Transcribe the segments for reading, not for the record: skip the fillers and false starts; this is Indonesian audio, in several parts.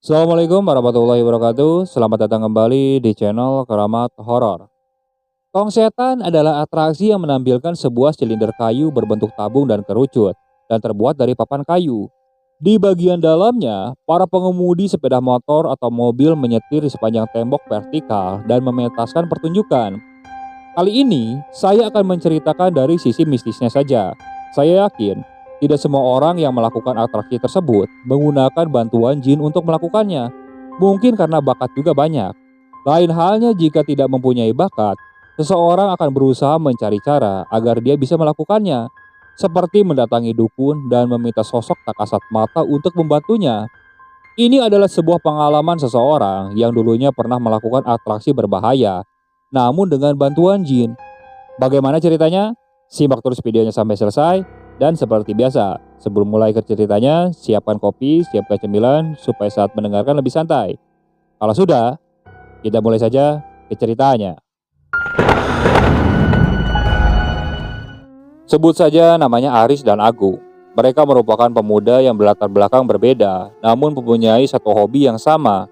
Assalamualaikum warahmatullahi wabarakatuh. Selamat datang kembali di channel Keramat Horor. Tong setan adalah atraksi yang menampilkan sebuah silinder kayu berbentuk tabung dan kerucut dan terbuat dari papan kayu. Di bagian dalamnya, para pengemudi sepeda motor atau mobil menyetir di sepanjang tembok vertikal dan mementaskan pertunjukan. Kali ini, saya akan menceritakan dari sisi mistisnya saja. Saya yakin, tidak semua orang yang melakukan atraksi tersebut menggunakan bantuan jin untuk melakukannya. Mungkin karena bakat juga banyak. Lain halnya jika tidak mempunyai bakat, seseorang akan berusaha mencari cara agar dia bisa melakukannya. Seperti mendatangi dukun dan meminta sosok tak kasat mata untuk membantunya. Ini adalah sebuah pengalaman seseorang yang dulunya pernah melakukan atraksi berbahaya, namun dengan bantuan jin. Bagaimana ceritanya? Simak terus videonya sampai selesai. Dan seperti biasa, sebelum mulai ke ceritanya, siapkan kopi, siapkan cemilan, supaya saat mendengarkan lebih santai. Kalau sudah, kita mulai saja ke ceritanya. Sebut saja namanya Aris dan Agung. Mereka merupakan pemuda yang berlatar belakang berbeda, namun mempunyai satu hobi yang sama.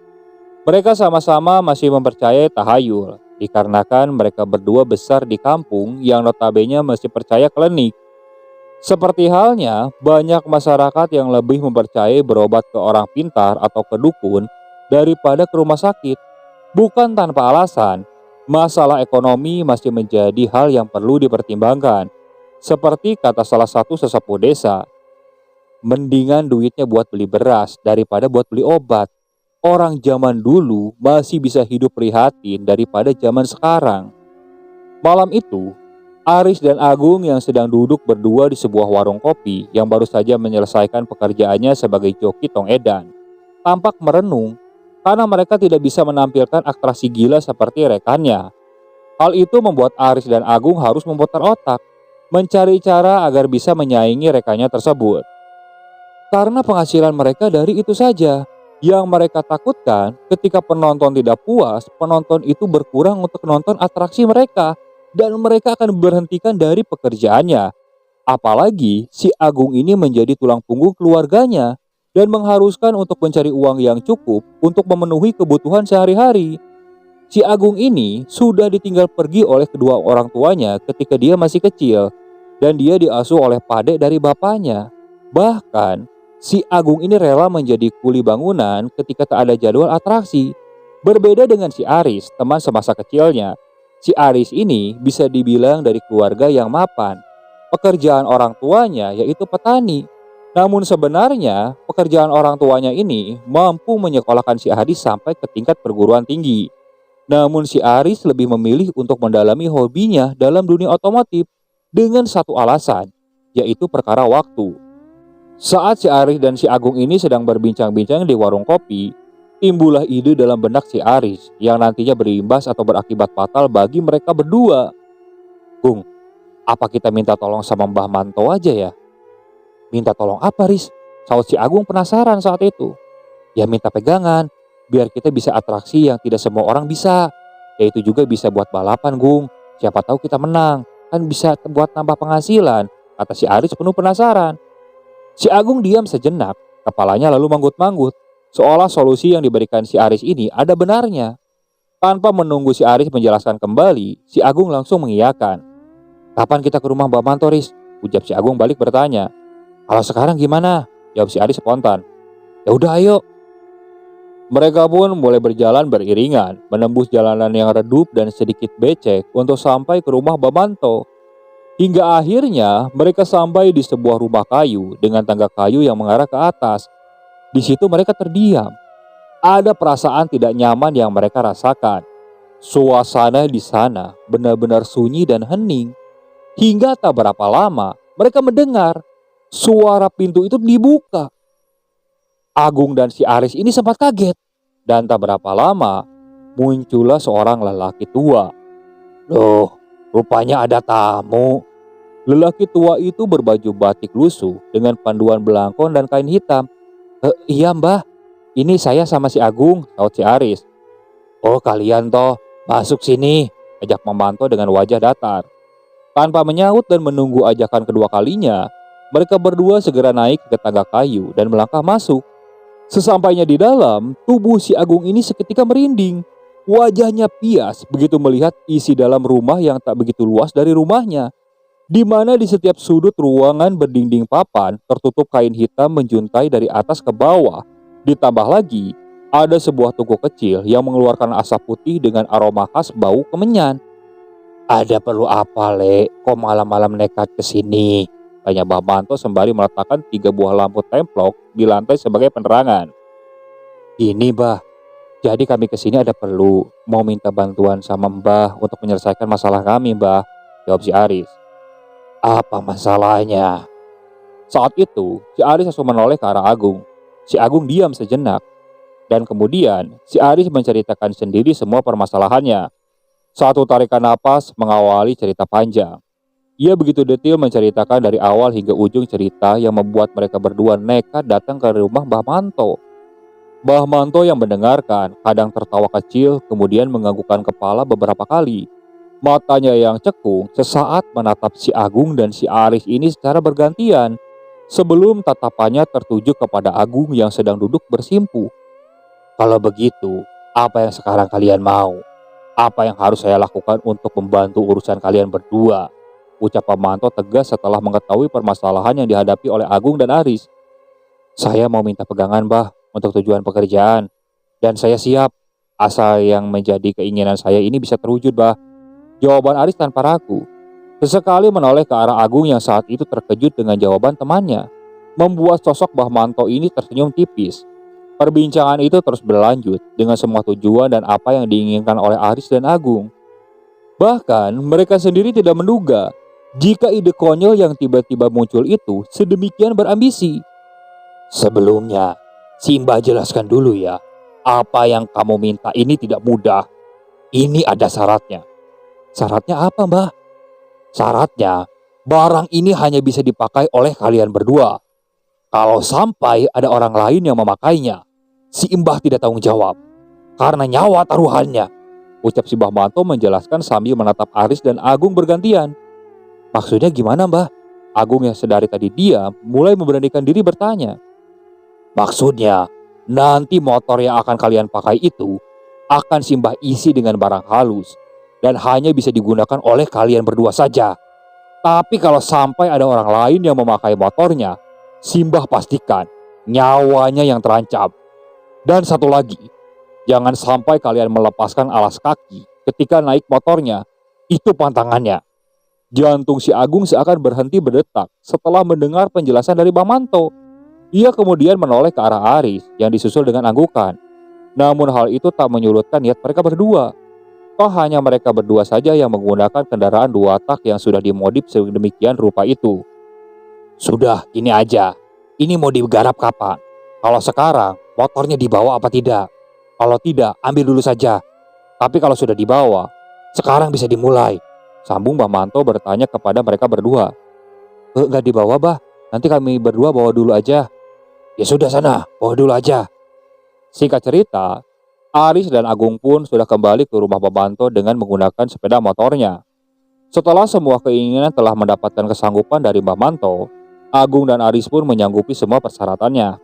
Mereka sama-sama masih mempercayai tahayul, dikarenakan mereka berdua besar di kampung yang notabene masih percaya klinik. Seperti halnya, banyak masyarakat yang lebih mempercayai berobat ke orang pintar atau ke dukun daripada ke rumah sakit. Bukan tanpa alasan, masalah ekonomi masih menjadi hal yang perlu dipertimbangkan. Seperti kata salah satu sesepuh desa, mendingan duitnya buat beli beras daripada buat beli obat. Orang zaman dulu masih bisa hidup prihatin daripada zaman sekarang. Malam itu, Aris dan Agung yang sedang duduk berdua di sebuah warung kopi yang baru saja menyelesaikan pekerjaannya sebagai joki tong edan, tampak merenung karena mereka tidak bisa menampilkan atraksi gila seperti rekannya. Hal itu membuat Aris dan Agung harus memutar otak, mencari cara agar bisa menyaingi rekannya tersebut. Karena penghasilan mereka dari itu saja, yang mereka takutkan ketika penonton tidak puas, penonton itu berkurang untuk nonton atraksi mereka dan mereka akan berhentikan dari pekerjaannya. Apalagi si Agung ini menjadi tulang punggung keluarganya dan mengharuskan untuk mencari uang yang cukup untuk memenuhi kebutuhan sehari-hari. Si Agung ini sudah ditinggal pergi oleh kedua orang tuanya ketika dia masih kecil dan dia diasuh oleh pade dari bapaknya. Bahkan si Agung ini rela menjadi kuli bangunan ketika tak ada jadwal atraksi. Berbeda dengan si Aris, teman semasa kecilnya. Si Aris ini bisa dibilang dari keluarga yang mapan. Pekerjaan orang tuanya yaitu petani. Namun sebenarnya pekerjaan orang tuanya ini mampu menyekolahkan si Aris sampai ke tingkat perguruan tinggi. Namun si Aris lebih memilih untuk mendalami hobinya dalam dunia otomotif dengan satu alasan, yaitu perkara waktu. Saat si Aris dan si Agung ini sedang berbincang-bincang di warung kopi, timbullah ide dalam benak si Aris yang nantinya berimbas atau berakibat fatal bagi mereka berdua. Gung, apa kita minta tolong sama Mbah Manto aja ya? Minta tolong apa, Riz? Saud si Agung penasaran saat itu. Ya minta pegangan, biar kita bisa atraksi yang tidak semua orang bisa. Yaitu juga bisa buat balapan, Gung. Siapa tahu kita menang, kan bisa buat nambah penghasilan, kata si Aris penuh penasaran. Si Agung diam sejenak, kepalanya lalu manggut-manggut. Seolah solusi yang diberikan si Aris ini ada benarnya. Tanpa menunggu si Aris menjelaskan kembali, si Agung langsung mengiyakan. Kapan kita ke rumah Mbak Manto, Riz? Ucap si Agung balik bertanya. Kalau sekarang gimana? Jawab si Aris spontan. Ya udah ayo. Mereka pun mulai berjalan beriringan, menembus jalanan yang redup dan sedikit becek untuk sampai ke rumah Mbak Manto. Hingga akhirnya mereka sampai di sebuah rumah kayu dengan tangga kayu yang mengarah ke atas. Di situ mereka terdiam. Ada perasaan tidak nyaman yang mereka rasakan. Suasana di sana benar-benar sunyi dan hening. Hingga tak berapa lama mereka mendengar suara pintu itu dibuka. Agung dan si Aris ini sempat kaget. Dan tak berapa lama muncullah seorang lelaki tua. Loh, rupanya ada tamu. Lelaki tua itu berbaju batik lusuh dengan panduan belangkon dan kain hitam. Iya mbah, ini saya sama si Agung, saud si Aris. Oh kalian toh, masuk sini, ajak Memanto dengan wajah datar. Tanpa menyaut dan menunggu ajakan kedua kalinya, mereka berdua segera naik ke tangga kayu dan melangkah masuk. Sesampainya di dalam, tubuh si Agung ini seketika merinding. Wajahnya pias begitu melihat isi dalam rumah yang tak begitu luas dari rumahnya, di mana di setiap sudut ruangan berdinding papan tertutup kain hitam menjuntai dari atas ke bawah. Ditambah lagi, ada sebuah tungku kecil yang mengeluarkan asap putih dengan aroma khas bau kemenyan. "Ada perlu apa, Le? Kok malam-malam nekat ke sini?" tanya Mbah Manto sembari meletakkan 3 buah lampu templok di lantai sebagai penerangan. "Ini, Mbah, jadi kami kesini ada perlu, mau minta bantuan sama Mbah untuk menyelesaikan masalah kami, Mbah," jawab si Aris. "Apa masalahnya?" Saat itu, si Aris langsung menoleh ke arah Agung. Si Agung diam sejenak, dan kemudian si Aris menceritakan sendiri semua permasalahannya. Satu tarikan napas mengawali cerita panjang. Ia begitu detail menceritakan dari awal hingga ujung cerita yang membuat mereka berdua nekat datang ke rumah Mbah Manto. Mbah Manto yang mendengarkan kadang tertawa kecil kemudian menganggukkan kepala beberapa kali. Matanya yang cekung sesaat menatap si Agung dan si Aris ini secara bergantian sebelum tatapannya tertuju kepada Agung yang sedang duduk bersimpuh. "Kalau begitu, apa yang sekarang kalian mau? Apa yang harus saya lakukan untuk membantu urusan kalian berdua?" ucap Pak Manto tegas setelah mengetahui permasalahan yang dihadapi oleh Agung dan Aris. "Saya mau minta pegangan, Bah, untuk tujuan pekerjaan. Dan saya siap, asal yang menjadi keinginan saya ini bisa terwujud, Bah," jawaban Aris tanpa ragu. Sesekali menoleh ke arah Agung yang saat itu terkejut dengan jawaban temannya, membuat sosok Mbah Manto ini tersenyum tipis. Perbincangan itu terus berlanjut dengan semua tujuan dan apa yang diinginkan oleh Aris dan Agung. Bahkan mereka sendiri tidak menduga jika ide konyol yang tiba-tiba muncul itu sedemikian berambisi. "Sebelumnya, Simba jelaskan dulu ya, apa yang kamu minta ini tidak mudah. Ini ada syaratnya." "Syaratnya apa, Mbah?" "Syaratnya, barang ini hanya bisa dipakai oleh kalian berdua. Kalau sampai ada orang lain yang memakainya, si Mbah tidak tanggung jawab, karena nyawa taruhannya," ucap si Mbah Manto menjelaskan sambil menatap Aris dan Agung bergantian. "Maksudnya gimana, Mbah?" Agung yang sedari tadi diam mulai memberanikan diri bertanya. "Maksudnya, nanti motor yang akan kalian pakai itu akan Simbah isi dengan barang halus dan hanya bisa digunakan oleh kalian berdua saja. Tapi kalau sampai ada orang lain yang memakai motornya, Simbah pastikan nyawanya yang terancam. Dan satu lagi, jangan sampai kalian melepaskan alas kaki ketika naik motornya. Itu pantangannya." Jantung si Agung seakan berhenti berdetak setelah mendengar penjelasan dari Bang Manto. Ia kemudian menoleh ke arah Aris yang disusul dengan anggukan. Namun hal itu tak menyurutkan niat mereka berdua. Toh hanya mereka berdua saja yang menggunakan kendaraan 2 tak yang sudah dimodif sedemikian rupa itu. "Sudah, gini aja. Ini mau digarap kapan? Kalau sekarang, motornya dibawa apa tidak? Kalau tidak, ambil dulu saja. Tapi kalau sudah dibawa, sekarang bisa dimulai," sambung Mbah Manto bertanya kepada mereka berdua. Enggak dibawa, Bah. Nanti kami berdua bawa dulu aja." "Ya sudah sana, bawa dulu aja." Singkat cerita, Aris dan Agung pun sudah kembali ke rumah Mbah Manto dengan menggunakan sepeda motornya. Setelah semua keinginan telah mendapatkan kesanggupan dari Mbah Manto, Agung dan Aris pun menyanggupi semua persyaratannya.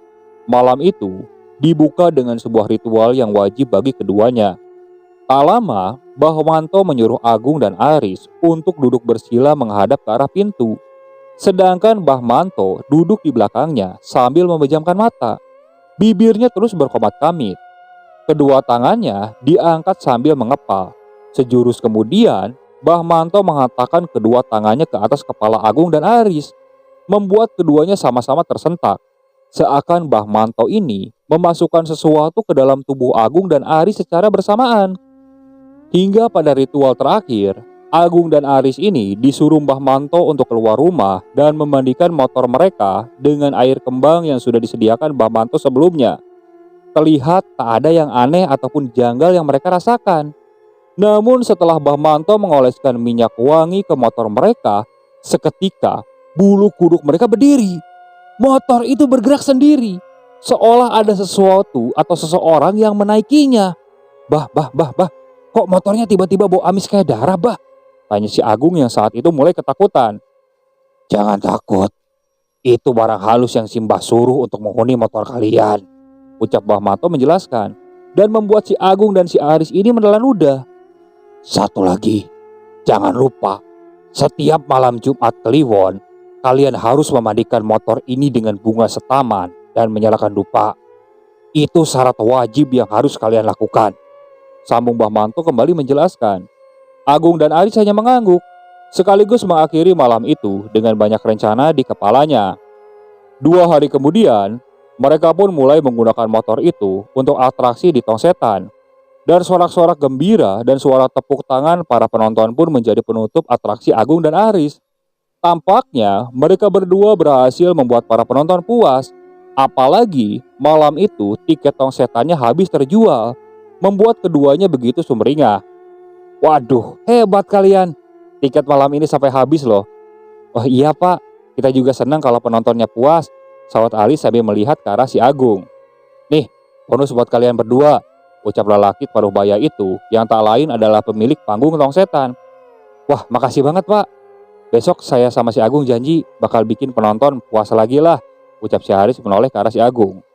Malam itu dibuka dengan sebuah ritual yang wajib bagi keduanya. Tak lama, Mbah Manto menyuruh Agung dan Aris untuk duduk bersila menghadap ke arah pintu. Sedangkan Mbah Manto duduk di belakangnya sambil memejamkan mata. Bibirnya terus berkomat-kamit. Kedua tangannya diangkat sambil mengepal. Sejurus kemudian, Mbah Manto mengatakan kedua tangannya ke atas kepala Agung dan Aris, membuat keduanya sama-sama tersentak. Seakan Mbah Manto ini memasukkan sesuatu ke dalam tubuh Agung dan Aris secara bersamaan. Hingga pada ritual terakhir, Agung dan Aris ini disuruh Mbah Manto untuk keluar rumah dan memandikan motor mereka dengan air kembang yang sudah disediakan Mbah Manto sebelumnya. Terlihat tak ada yang aneh ataupun janggal yang mereka rasakan. Namun setelah Mbah Manto mengoleskan minyak wangi ke motor mereka, seketika bulu kuduk mereka berdiri. Motor itu bergerak sendiri, seolah ada sesuatu atau seseorang yang menaikinya. Bah, kok motornya tiba-tiba bau amis kayak darah, Bah?" tanya si Agung yang saat itu mulai ketakutan. "Jangan takut, itu barang halus yang Simbah suruh untuk menghuni motor kalian," ucap Bahmanto menjelaskan, dan membuat si Agung dan si Aris ini menelan ludah. Satu lagi, jangan lupa, setiap malam Jumat Kliwon, kalian harus memandikan motor ini dengan bunga setaman dan menyalakan dupa. Itu syarat wajib yang harus kalian lakukan, sambung Bahmanto kembali menjelaskan. Agung dan Aris hanya mengangguk, sekaligus mengakhiri malam itu dengan banyak rencana di kepalanya. 2 hari kemudian, mereka pun mulai menggunakan motor itu untuk atraksi di Tong Setan. Dan sorak-sorak gembira dan suara tepuk tangan para penonton pun menjadi penutup atraksi Agung dan Aris. Tampaknya mereka berdua berhasil membuat para penonton puas. Apalagi malam itu tiket Tong Setannya habis terjual, membuat keduanya begitu sumringah. Waduh, hebat kalian. Tiket malam ini sampai habis loh. Oh iya pak, kita juga senang kalau penontonnya puas, sahut Aris sambil melihat ke arah si Agung. Nih, bonus buat kalian berdua, ucap lelaki paruh baya itu yang tak lain adalah pemilik panggung Tong Setan. Wah, makasih banget pak. Besok saya sama si Agung janji bakal bikin penonton puas lagi lah, ucap si Aris menoleh ke arah si Agung.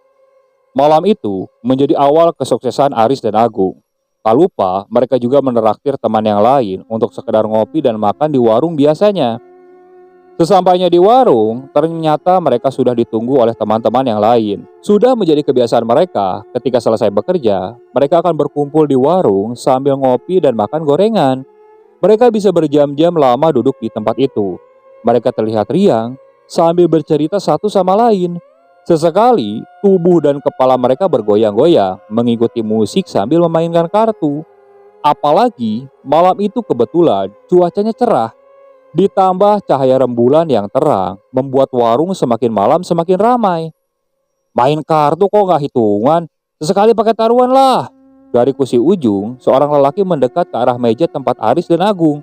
Malam itu menjadi awal kesuksesan Aris dan Agung. Tak lupa, mereka juga menraktir teman yang lain untuk sekedar ngopi dan makan di warung biasanya. Sesampainya di warung, ternyata mereka sudah ditunggu oleh teman-teman yang lain. Sudah menjadi kebiasaan mereka, ketika selesai bekerja, mereka akan berkumpul di warung sambil ngopi dan makan gorengan. Mereka bisa berjam-jam lama duduk di tempat itu. Mereka terlihat riang sambil bercerita satu sama lain. Sesekali, tubuh dan kepala mereka bergoyang-goyang mengikuti musik sambil memainkan kartu. Apalagi, malam itu kebetulan cuacanya cerah. Ditambah cahaya rembulan yang terang, membuat warung semakin malam semakin ramai. Main kartu kok gak hitungan? Sesekali pakai taruhan lah. Dari kursi ujung, seorang lelaki mendekat ke arah meja tempat Aris dan Agung.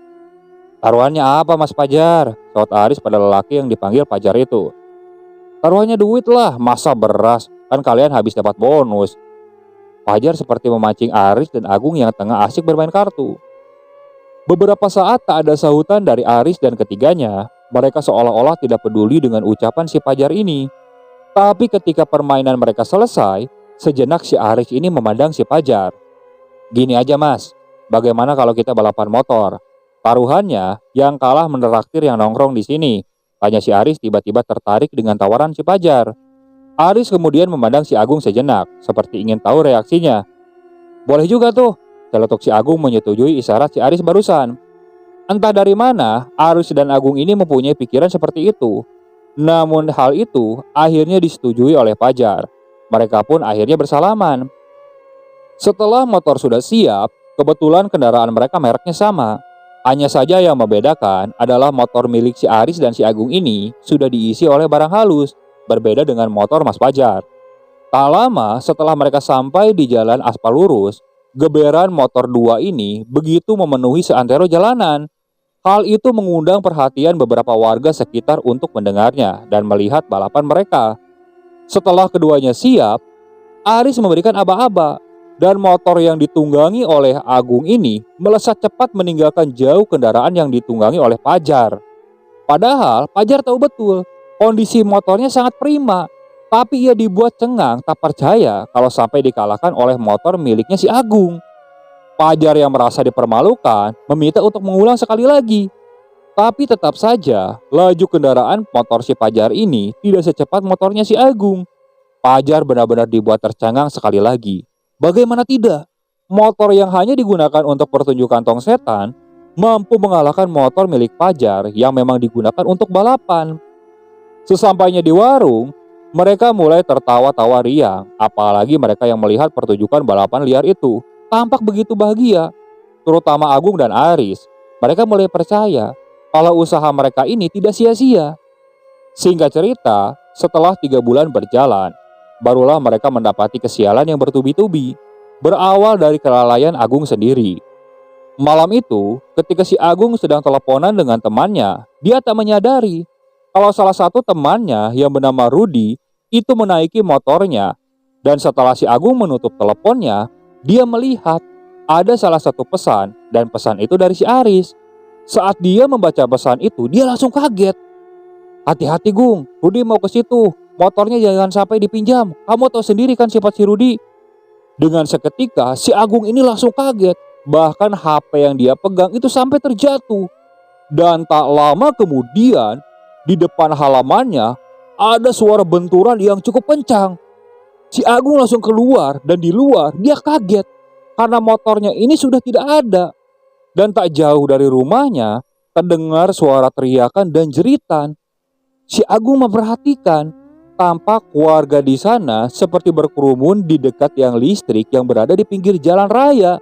Taruhannya apa Mas Pajar? Sahut Aris pada lelaki yang dipanggil Pajar itu. Taruhannya duit lah, masa beras, kan kalian habis dapat bonus. Pajar seperti memancing Aris dan Agung yang tengah asik bermain kartu. Beberapa saat tak ada sahutan dari Aris dan ketiganya, mereka seolah-olah tidak peduli dengan ucapan si Pajar ini. Tapi ketika permainan mereka selesai, sejenak si Aris ini memandang si Pajar. Gini aja mas, bagaimana kalau kita balapan motor? Taruhannya yang kalah menraktir yang nongkrong di sini. Tanya si Aris tiba-tiba tertarik dengan tawaran si Pajar. Aris kemudian memandang si Agung sejenak, seperti ingin tahu reaksinya. Boleh juga tuh, celetuk si Agung menyetujui isyarat si Aris barusan. Entah dari mana, Aris dan Agung ini mempunyai pikiran seperti itu. Namun hal itu akhirnya disetujui oleh Pajar. Mereka pun akhirnya bersalaman. Setelah motor sudah siap, kebetulan kendaraan mereka mereknya sama. Hanya saja yang membedakan adalah motor milik si Aris dan si Agung ini sudah diisi oleh barang halus, berbeda dengan motor Mas Pajar. Tak lama setelah mereka sampai di jalan aspal lurus, geberan motor 2 ini begitu memenuhi seantero jalanan. Hal itu mengundang perhatian beberapa warga sekitar untuk mendengarnya dan melihat balapan mereka. Setelah keduanya siap, Aris memberikan aba-aba. Dan motor yang ditunggangi oleh Agung ini melesat cepat meninggalkan jauh kendaraan yang ditunggangi oleh Pajar. Padahal Pajar tahu betul kondisi motornya sangat prima, tapi ia dibuat cengang tak percaya kalau sampai dikalahkan oleh motor miliknya si Agung. Pajar yang merasa dipermalukan meminta untuk mengulang sekali lagi. Tapi tetap saja laju kendaraan motor si Pajar ini tidak secepat motornya si Agung. Pajar benar-benar dibuat tercengang sekali lagi. Bagaimana tidak? Motor yang hanya digunakan untuk pertunjukan Tong Setan mampu mengalahkan motor milik Pajar yang memang digunakan untuk balapan. Sesampainya di warung, mereka mulai tertawa-tawa riang, apalagi mereka yang melihat pertunjukan balapan liar itu tampak begitu bahagia, terutama Agung dan Aris. Mereka mulai percaya kalau usaha mereka ini tidak sia-sia. Singkat cerita, setelah 3 bulan berjalan, barulah mereka mendapati kesialan yang bertubi-tubi, berawal dari kelalaian Agung sendiri. Malam itu, ketika si Agung sedang teleponan dengan temannya, dia tak menyadari kalau salah satu temannya yang bernama Rudi itu menaiki motornya. Dan setelah si Agung menutup teleponnya, dia melihat ada salah satu pesan, dan pesan itu dari si Aris. Saat dia membaca pesan itu, dia langsung kaget. Hati-hati Gung, Rudi mau ke situ. motornya jangan sampai dipinjam. Kamu tahu sendiri kan sifat si Rudi." Dengan seketika si Agung ini langsung kaget. Bahkan HP yang dia pegang itu sampai terjatuh. Dan tak lama kemudian di depan halamannya ada suara benturan yang cukup kencang. Si Agung langsung keluar dan di luar dia kaget karena motornya ini sudah tidak ada. Dan tak jauh dari rumahnya terdengar suara teriakan dan jeritan. Si Agung memperhatikan tampak warga di sana seperti berkerumun di dekat tiang listrik yang berada di pinggir jalan raya.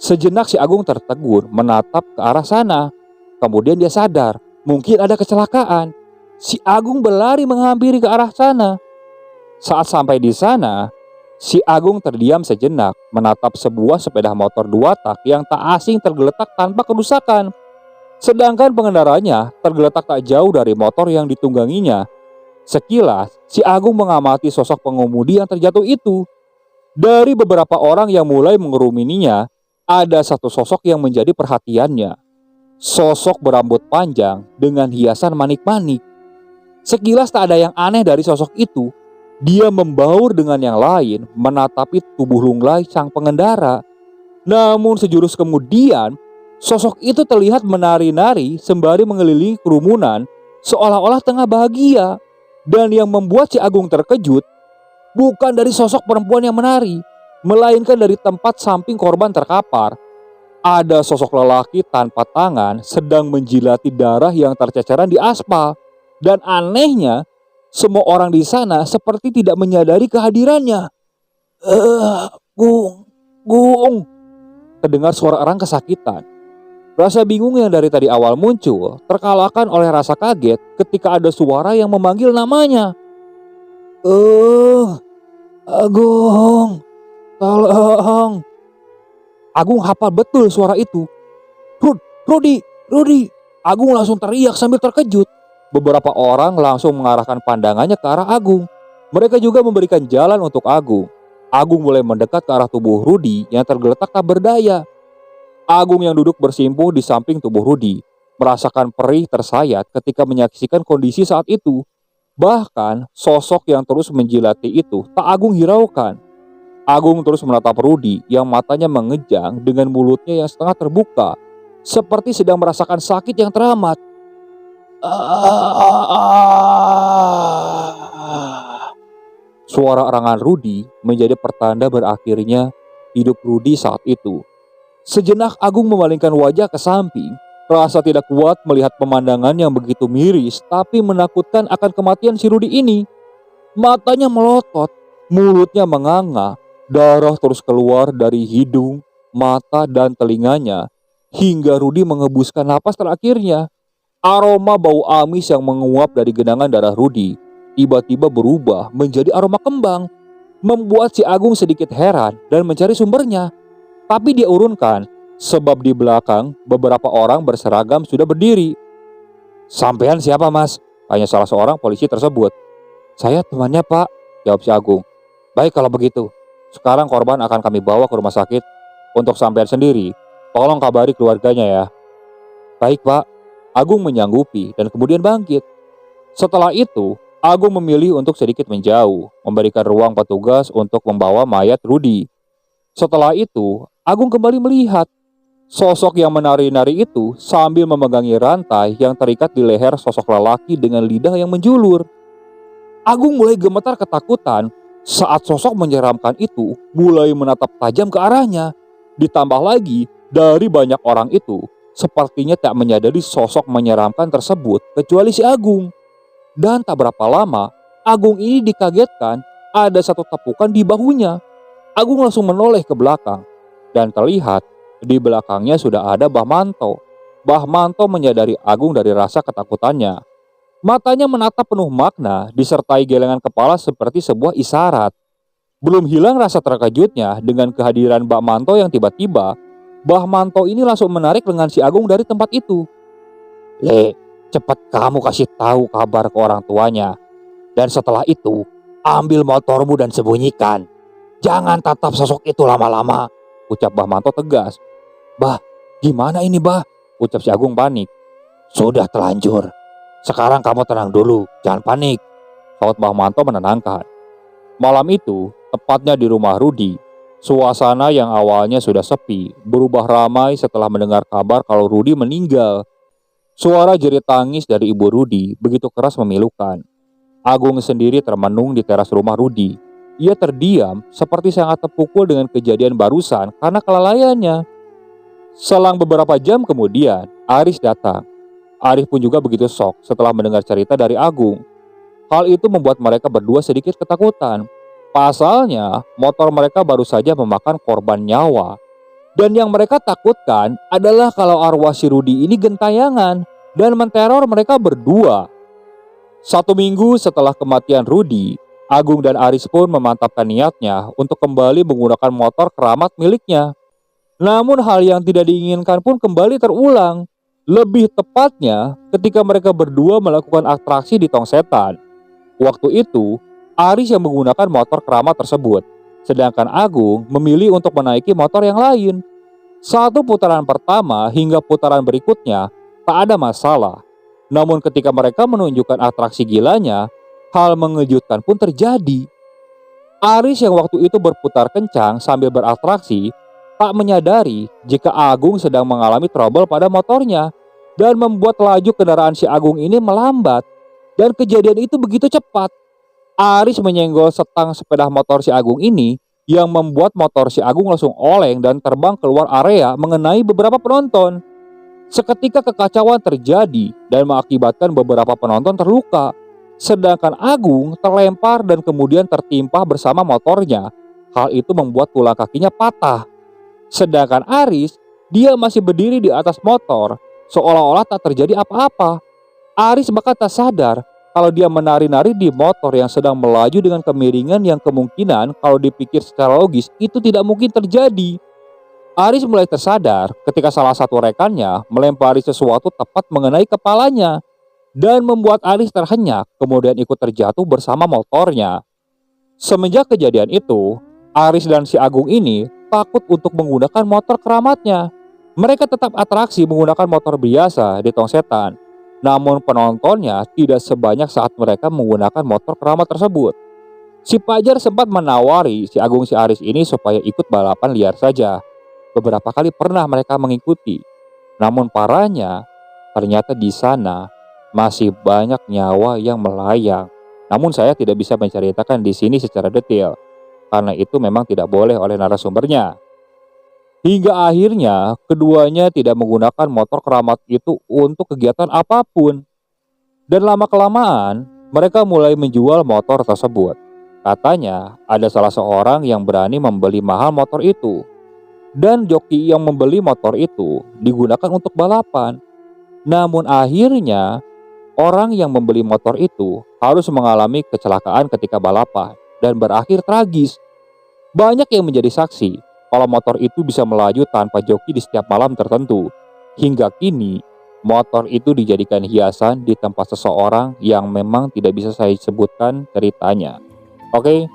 Sejenak si Agung tertegun menatap ke arah sana. Kemudian dia sadar mungkin ada kecelakaan. Si Agung berlari menghampiri ke arah sana. Saat sampai di sana, si Agung terdiam sejenak menatap sebuah sepeda motor 2 tak yang tak asing tergeletak tanpa kerusakan. Sedangkan pengendaranya tergeletak tak jauh dari motor yang ditungganginya. Sekilas, si Agung mengamati sosok pengemudi yang terjatuh itu. Dari beberapa orang yang mulai mengerumuninya, ada satu sosok yang menjadi perhatiannya. Sosok berambut panjang dengan hiasan manik-manik. Sekilas tak ada yang aneh dari sosok itu. Dia membaur dengan yang lain menatapi tubuh lunglai sang pengendara. Namun sejurus kemudian, sosok itu terlihat menari-nari sembari mengelilingi kerumunan seolah-olah tengah bahagia. Dan yang membuat si Agung terkejut bukan dari sosok perempuan yang menari, melainkan dari tempat samping korban terkapar. Ada sosok lelaki tanpa tangan sedang menjilati darah yang terceceran di aspal. Dan anehnya, semua orang di sana seperti tidak menyadari kehadirannya. Gung. Terdengar suara orang kesakitan. Rasa bingung yang dari tadi awal muncul terkalahkan oleh rasa kaget ketika ada suara yang memanggil namanya. Agung, tolong. Agung hafal betul suara itu. Rudi. Agung langsung teriak sambil terkejut. Beberapa orang langsung mengarahkan pandangannya ke arah Agung. Mereka juga memberikan jalan untuk Agung. Agung mulai mendekat ke arah tubuh Rudi yang tergeletak tak berdaya. Agung yang duduk bersimpuh di samping tubuh Rudi merasakan perih tersayat ketika menyaksikan kondisi saat itu. Bahkan sosok yang terus menjilati itu tak Agung hiraukan. Agung terus menatap Rudi yang matanya mengejang dengan mulutnya yang setengah terbuka, seperti sedang merasakan sakit yang teramat. Suara erangan Rudi menjadi pertanda berakhirnya hidup Rudi saat itu. Sejenak Agung memalingkan wajah ke samping, rasa tidak kuat melihat pemandangan yang begitu miris tapi menakutkan akan kematian si Rudi ini. Matanya melotot, mulutnya menganga, darah terus keluar dari hidung, mata dan telinganya hingga Rudi menghembuskan napas terakhirnya. Aroma bau amis yang menguap dari genangan darah Rudi tiba-tiba berubah menjadi aroma kembang, membuat si Agung sedikit heran dan mencari sumbernya. Tapi dia urunkan, sebab di belakang beberapa orang berseragam sudah berdiri. "Sampean siapa, Mas?" tanya salah seorang polisi tersebut. "Saya temannya, Pak," jawab si Agung. "Baik kalau begitu, sekarang korban akan kami bawa ke rumah sakit. Untuk sampean sendiri, tolong kabari keluarganya ya." "Baik, Pak." Agung menyanggupi dan kemudian bangkit. Setelah itu, Agung memilih untuk sedikit menjauh, memberikan ruang petugas untuk membawa mayat Rudi. Setelah itu, Agung kembali melihat sosok yang menari-nari itu sambil memegangi rantai yang terikat di leher sosok lelaki dengan lidah yang menjulur. Agung mulai gemetar ketakutan saat sosok menyeramkan itu mulai menatap tajam ke arahnya. Ditambah lagi, dari banyak orang itu sepertinya tak menyadari sosok menyeramkan tersebut kecuali si Agung. Dan tak berapa lama, Agung ini dikagetkan ada satu tepukan di bahunya. Agung langsung menoleh ke belakang dan terlihat di belakangnya sudah ada Bah Manto. Bah Manto menyadari Agung dari rasa ketakutannya. Matanya menatap penuh makna disertai gelengan kepala seperti sebuah isyarat. Belum hilang rasa terkejutnya dengan kehadiran Bah Manto yang tiba-tiba. Bah Manto ini langsung menarik lengan si Agung dari tempat itu. "Le, cepat kamu kasih tahu kabar ke orang tuanya. Dan setelah itu, ambil motormu dan sembunyikan. Jangan tatap sosok itu lama-lama," ucap Bah Manto tegas. "Bah, gimana ini, Bah?" ucap si Agung panik. "Sudah terlanjur. Sekarang kamu tenang dulu, jangan panik. Saud Bahmanto menenangkan. Malam itu, tepatnya di rumah Rudi, suasana yang awalnya sudah sepi berubah ramai setelah mendengar kabar kalau Rudi meninggal. Suara jerit tangis dari ibu Rudi begitu keras memilukan. Agung sendiri termenung di teras rumah Rudi. Ia terdiam seperti sangat terpukul dengan kejadian barusan karena kelalaiannya. Selang beberapa jam kemudian, Aris datang. Arif pun juga begitu shock setelah mendengar cerita dari Agung. Hal itu membuat mereka berdua sedikit ketakutan. Pasalnya, motor mereka baru saja memakan korban nyawa. Dan yang mereka takutkan adalah kalau arwah si Rudi ini gentayangan dan menteror mereka berdua. 1 minggu setelah kematian Rudi, Agung dan Aris pun memantapkan niatnya untuk kembali menggunakan motor keramat miliknya. Namun hal yang tidak diinginkan pun kembali terulang. Lebih tepatnya ketika mereka berdua melakukan atraksi di Tong Setan. Waktu itu, Aris yang menggunakan motor keramat tersebut, sedangkan Agung memilih untuk menaiki motor yang lain. Satu putaran pertama hingga putaran berikutnya tak ada masalah. Namun ketika mereka menunjukkan atraksi gilanya, hal mengejutkan pun terjadi. Aris yang waktu itu berputar kencang sambil beratraksi, tak menyadari jika Agung sedang mengalami trouble pada motornya dan membuat laju kendaraan si Agung ini melambat. Dan kejadian itu begitu cepat. Aris menyenggol setang sepeda motor si Agung ini yang membuat motor si Agung langsung oleng dan terbang keluar area mengenai beberapa penonton. Seketika kekacauan terjadi dan mengakibatkan beberapa penonton terluka. Sedangkan Agung terlempar dan kemudian tertimpa bersama motornya. Hal itu membuat tulang kakinya patah. Sedangkan Aris, dia masih berdiri di atas motor seolah-olah tak terjadi apa-apa. Aris bahkan tak sadar kalau dia menari-nari di motor yang sedang melaju dengan kemiringan yang kemungkinan kalau dipikir secara logis itu tidak mungkin terjadi. Aris mulai tersadar ketika salah satu rekannya melempari sesuatu tepat mengenai kepalanya dan membuat Aris terhenyak kemudian ikut terjatuh bersama motornya. Semenjak kejadian itu, Aris dan si Agung ini takut untuk menggunakan motor keramatnya. Mereka tetap atraksi menggunakan motor biasa di Tong Setan. Namun penontonnya tidak sebanyak saat mereka menggunakan motor keramat tersebut. Si Pajar sempat menawari si Agung si Aris ini supaya ikut balapan liar saja. Beberapa kali pernah mereka mengikuti. Namun parahnya, ternyata di sana masih banyak nyawa yang melayang. Namun saya tidak bisa menceritakan di sini secara detail, karena itu memang tidak boleh oleh narasumbernya. Hingga akhirnya keduanya tidak menggunakan motor keramat itu untuk kegiatan apapun. Dan lama-kelamaan mereka mulai menjual motor tersebut. Katanya ada salah seorang yang berani membeli mahal motor itu. Dan joki yang membeli motor itu digunakan untuk balapan. Namun akhirnya orang yang membeli motor itu harus mengalami kecelakaan ketika balapan dan berakhir tragis. Banyak yang menjadi saksi kalau motor itu bisa melaju tanpa joki di setiap malam tertentu. Hingga kini, motor itu dijadikan hiasan di tempat seseorang yang memang tidak bisa saya sebutkan ceritanya. Oke,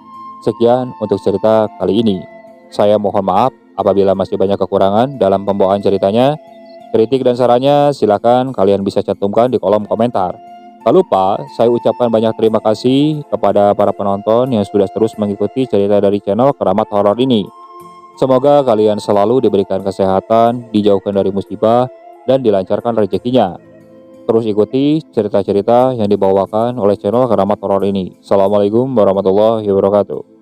sekian untuk cerita kali ini. Saya mohon maaf apabila masih banyak kekurangan dalam pembawaan ceritanya. Kritik dan sarannya silakan kalian bisa cantumkan di kolom komentar. Tak lupa, saya ucapkan banyak terima kasih kepada para penonton yang sudah terus mengikuti cerita dari channel Keramat Horor ini. Semoga kalian selalu diberikan kesehatan, dijauhkan dari musibah, dan dilancarkan rezekinya. Terus ikuti cerita-cerita yang dibawakan oleh channel Keramat Horor ini. Assalamualaikum warahmatullahi wabarakatuh.